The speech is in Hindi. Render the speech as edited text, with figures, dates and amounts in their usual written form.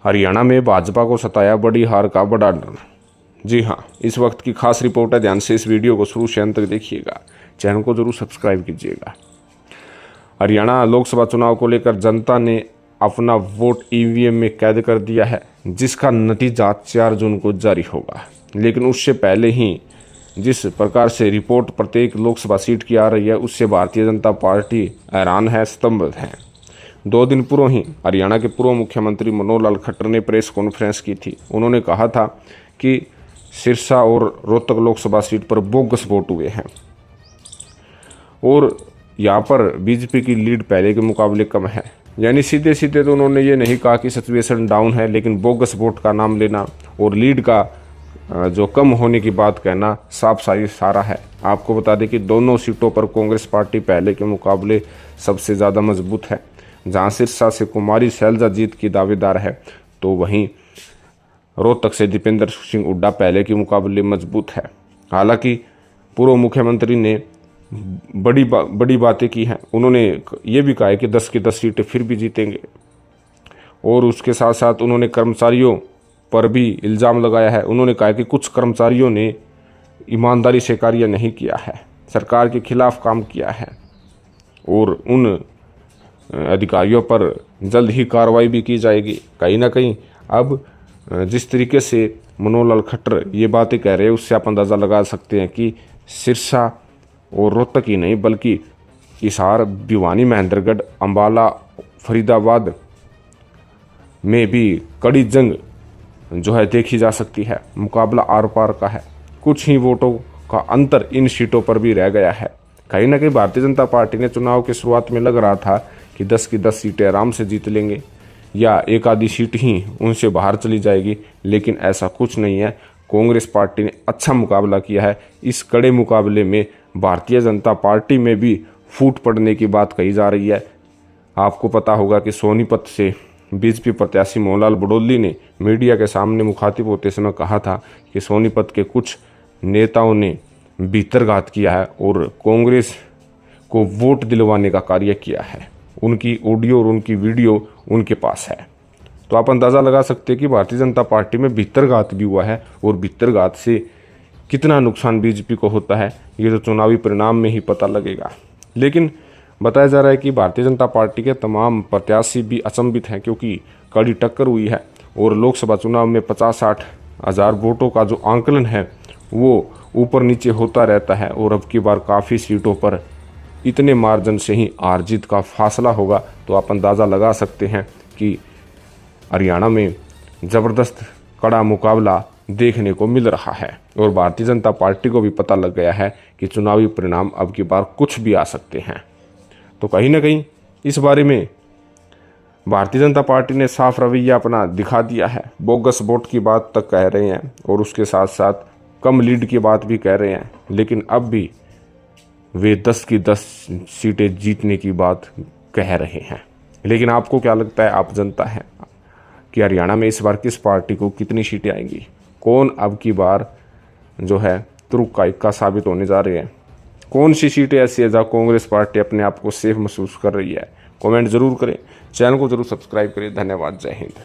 हरियाणा में भाजपा को सताया बड़ी हार का बड़ा डर। जी हाँ, इस वक्त की खास रिपोर्ट है, ध्यान से इस वीडियो को शुरू से अंत तक देखिएगा, चैनल को जरूर सब्सक्राइब कीजिएगा। हरियाणा लोकसभा चुनाव को लेकर जनता ने अपना वोट ईवीएम में कैद कर दिया है, जिसका नतीजा 4 जून को जारी होगा। लेकिन उससे पहले ही जिस प्रकार से रिपोर्ट प्रत्येक लोकसभा सीट की आ रही है, उससे भारतीय जनता पार्टी हैरान है, स्तंभित है। 2 दिन पूर्व ही हरियाणा के पूर्व मुख्यमंत्री मनोहर लाल खट्टर ने प्रेस कॉन्फ्रेंस की थी। उन्होंने कहा था कि सिरसा और रोहतक लोकसभा सीट पर बोगस वोट हुए हैं और यहाँ पर बीजेपी की लीड पहले के मुकाबले कम है। यानी सीधे सीधे तो उन्होंने ये नहीं कहा कि सिचुएशन डाउन है, लेकिन बोगस वोट का नाम लेना और लीड का जो कम होने की बात कहना साफ सारी सारा है। आपको बता दें कि दोनों सीटों पर कांग्रेस पार्टी पहले के मुकाबले सबसे ज़्यादा मजबूत है। जहां सिरसा से कुमारी शैलजा जीत की दावेदार है, तो वहीं रोहतक से दीपेंद्र सिंह हुड्डा पहले के मुकाबले मजबूत है। हालांकि पूर्व मुख्यमंत्री ने बड़ी बातें की हैं। उन्होंने ये भी कहा है कि 10 की 10 सीटें फिर भी जीतेंगे और उसके साथ साथ उन्होंने कर्मचारियों पर भी इल्ज़ाम लगाया है। उन्होंने कहा कि कुछ कर्मचारियों ने ईमानदारी से कार्य नहीं किया है, सरकार के खिलाफ काम किया है और उन अधिकारियों पर जल्द ही कार्रवाई भी की जाएगी। कहीं ना कहीं अब जिस तरीके से मनोहर लाल खट्टर ये बातें कह रहे हैं, उससे आप अंदाज़ा लगा सकते हैं कि सिरसा और रोहतक ही नहीं बल्कि हिसार, भिवानी, महेंद्रगढ़, अंबाला, फरीदाबाद में भी कड़ी जंग जो है देखी जा सकती है। मुकाबला आर पार का है। कुछ ही वोटों का अंतर इन सीटों पर भी रह गया है। कहीं ना कहीं भारतीय जनता पार्टी ने चुनाव की शुरुआत में लग रहा था कि 10 की 10 सीटें आराम से जीत लेंगे या एक आधी सीट ही उनसे बाहर चली जाएगी, लेकिन ऐसा कुछ नहीं है। कांग्रेस पार्टी ने अच्छा मुकाबला किया है। इस कड़े मुकाबले में भारतीय जनता पार्टी में भी फूट पड़ने की बात कही जा रही है। आपको पता होगा कि सोनीपत से बीजेपी प्रत्याशी मोहनलाल बड़ौली ने मीडिया के सामने मुखातिब होते समय कहा था कि सोनीपत के कुछ नेताओं ने भीतरघात किया है और कांग्रेस को वोट दिलवाने का कार्य किया है। उनकी ऑडियो और उनकी वीडियो उनके पास है, तो आप अंदाज़ा लगा सकते हैं कि भारतीय जनता पार्टी में भीतरघात भी हुआ है और भीतरघात से कितना नुकसान बीजेपी को होता है, ये तो चुनावी परिणाम में ही पता लगेगा। लेकिन बताया जा रहा है कि भारतीय जनता पार्टी के तमाम प्रत्याशी भी अचंभित हैं, क्योंकि कड़ी टक्कर हुई है और लोकसभा चुनाव में 50-60 हज़ार वोटों का जो आंकलन है वो ऊपर नीचे होता रहता है और अब की बार काफ़ी सीटों पर इतने मार्जिन से ही हार जीत का फासला होगा। तो आप अंदाज़ा लगा सकते हैं कि हरियाणा में ज़बरदस्त कड़ा मुकाबला देखने को मिल रहा है और भारतीय जनता पार्टी को भी पता लग गया है कि चुनावी परिणाम अब की बार कुछ भी आ सकते हैं। तो कहीं ना कहीं इस बारे में भारतीय जनता पार्टी ने साफ रवैया अपना दिखा दिया है। बोगस वोट की बात तक कह रहे हैं और उसके साथ साथ कम लीड की बात भी कह रहे हैं, लेकिन अब भी वे 10 की 10 सीटें जीतने की बात कह रहे हैं। लेकिन आपको क्या लगता है, आप जनता है कि हरियाणा में इस बार किस पार्टी को कितनी सीटें आएंगी? कौन अब की बार जो है तुरुक का इक्का साबित होने जा रहे हैं? कौन सी सीटें ऐसी है जहाँ कांग्रेस पार्टी अपने आप को सेफ महसूस कर रही है? कमेंट जरूर करें, चैनल को जरूर सब्सक्राइब करें। धन्यवाद, जय हिंद।